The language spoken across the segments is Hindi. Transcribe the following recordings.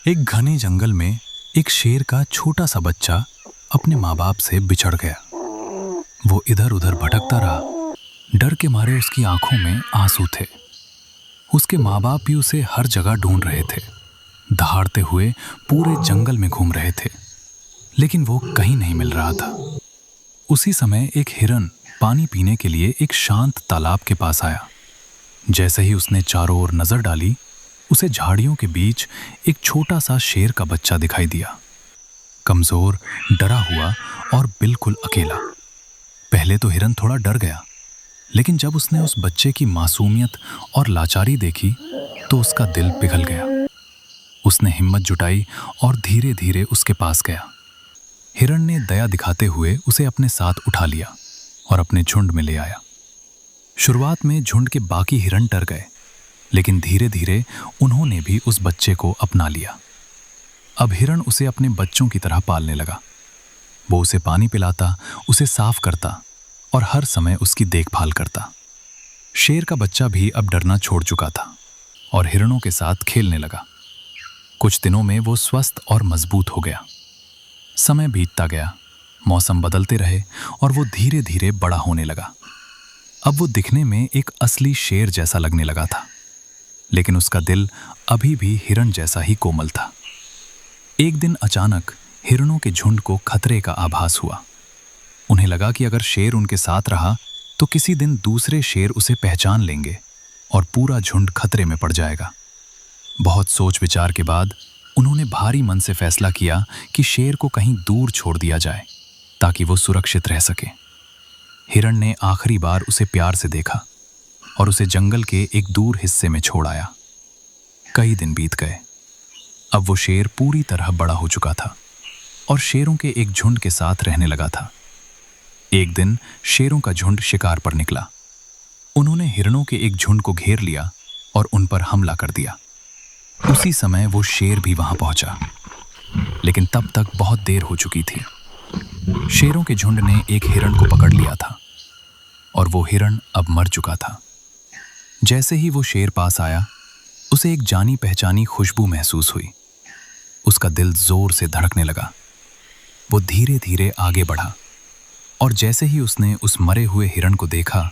एक घने जंगल में एक शेर का छोटा सा बच्चा अपने माँ बाप से बिछड़ गया। वो इधर उधर भटकता रहा। डर के मारे उसकी आंखों में आंसू थे। उसके माँ बाप भी उसे हर जगह ढूंढ रहे थे, दहाड़ते हुए पूरे जंगल में घूम रहे थे, लेकिन वो कहीं नहीं मिल रहा था। उसी समय एक हिरन पानी पीने के लिए एक शांत तालाब के पास आया। जैसे ही उसने चारों ओर नजर डाली, उसे झाड़ियों के बीच एक छोटा सा शेर का बच्चा दिखाई दिया, कमजोर, डरा हुआ और बिल्कुल अकेला। पहले तो हिरन थोड़ा डर गया, लेकिन जब उसने उस बच्चे की मासूमियत और लाचारी देखी तो उसका दिल पिघल गया। उसने हिम्मत जुटाई और धीरे धीरे उसके पास गया। हिरन ने दया दिखाते हुए उसे अपने साथ उठा लिया और अपने झुंड में ले आया। शुरुआत में झुंड के बाकी हिरन डर गए, लेकिन धीरे धीरे उन्होंने भी उस बच्चे को अपना लिया। अब हिरन उसे अपने बच्चों की तरह पालने लगा। वो उसे पानी पिलाता, उसे साफ करता और हर समय उसकी देखभाल करता। शेर का बच्चा भी अब डरना छोड़ चुका था और हिरणों के साथ खेलने लगा। कुछ दिनों में वो स्वस्थ और मजबूत हो गया। समय बीतता गया, मौसम बदलते रहे और वो धीरे धीरे बड़ा होने लगा। अब वो दिखने में एक असली शेर जैसा लगने लगा था, लेकिन उसका दिल अभी भी हिरन जैसा ही कोमल था। एक दिन अचानक हिरणों के झुंड को खतरे का आभास हुआ। उन्हें लगा कि अगर शेर उनके साथ रहा तो किसी दिन दूसरे शेर उसे पहचान लेंगे और पूरा झुंड खतरे में पड़ जाएगा। बहुत सोच विचार के बाद उन्होंने भारी मन से फैसला किया कि शेर को कहीं दूर छोड़ दिया जाए ताकि वो सुरक्षित रह सके। हिरण ने आखिरी बार उसे प्यार से देखा और उसे जंगल के एक दूर हिस्से में छोड़ आया। कई दिन बीत गए। अब वो शेर पूरी तरह बड़ा हो चुका था और शेरों के एक झुंड के साथ रहने लगा था। एक दिन शेरों का झुंड शिकार पर निकला। उन्होंने हिरणों के एक झुंड को घेर लिया और उन पर हमला कर दिया। उसी समय वो शेर भी वहां पहुंचा, लेकिन तब तक बहुत देर हो चुकी थी। शेरों के झुंड ने एक हिरण को पकड़ लिया था और वो हिरण अब मर चुका था। जैसे ही वो शेर पास आया, उसे एक जानी पहचानी खुशबू महसूस हुई। उसका दिल जोर से धड़कने लगा। वो धीरे धीरे आगे बढ़ा और जैसे ही उसने उस मरे हुए हिरण को देखा,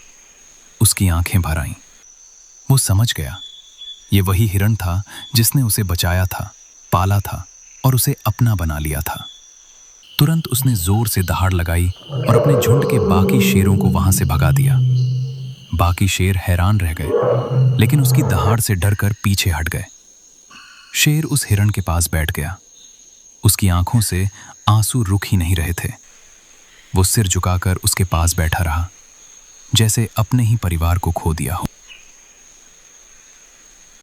उसकी आंखें भर आईं। वो समझ गया, ये वही हिरण था जिसने उसे बचाया था, पाला था और उसे अपना बना लिया था। तुरंत उसने जोर से दहाड़ लगाई और अपने झुंड के बाकी शेरों को वहां से भगा दिया। बाकी शेर हैरान रह गए, लेकिन उसकी दहाड़ से डरकर पीछे हट गए। शेर उस हिरण के पास बैठ गया। उसकी आंखों से आंसू रुक ही नहीं रहे थे। वो सिर झुकाकर उसके पास बैठा रहा, जैसे अपने ही परिवार को खो दिया हो।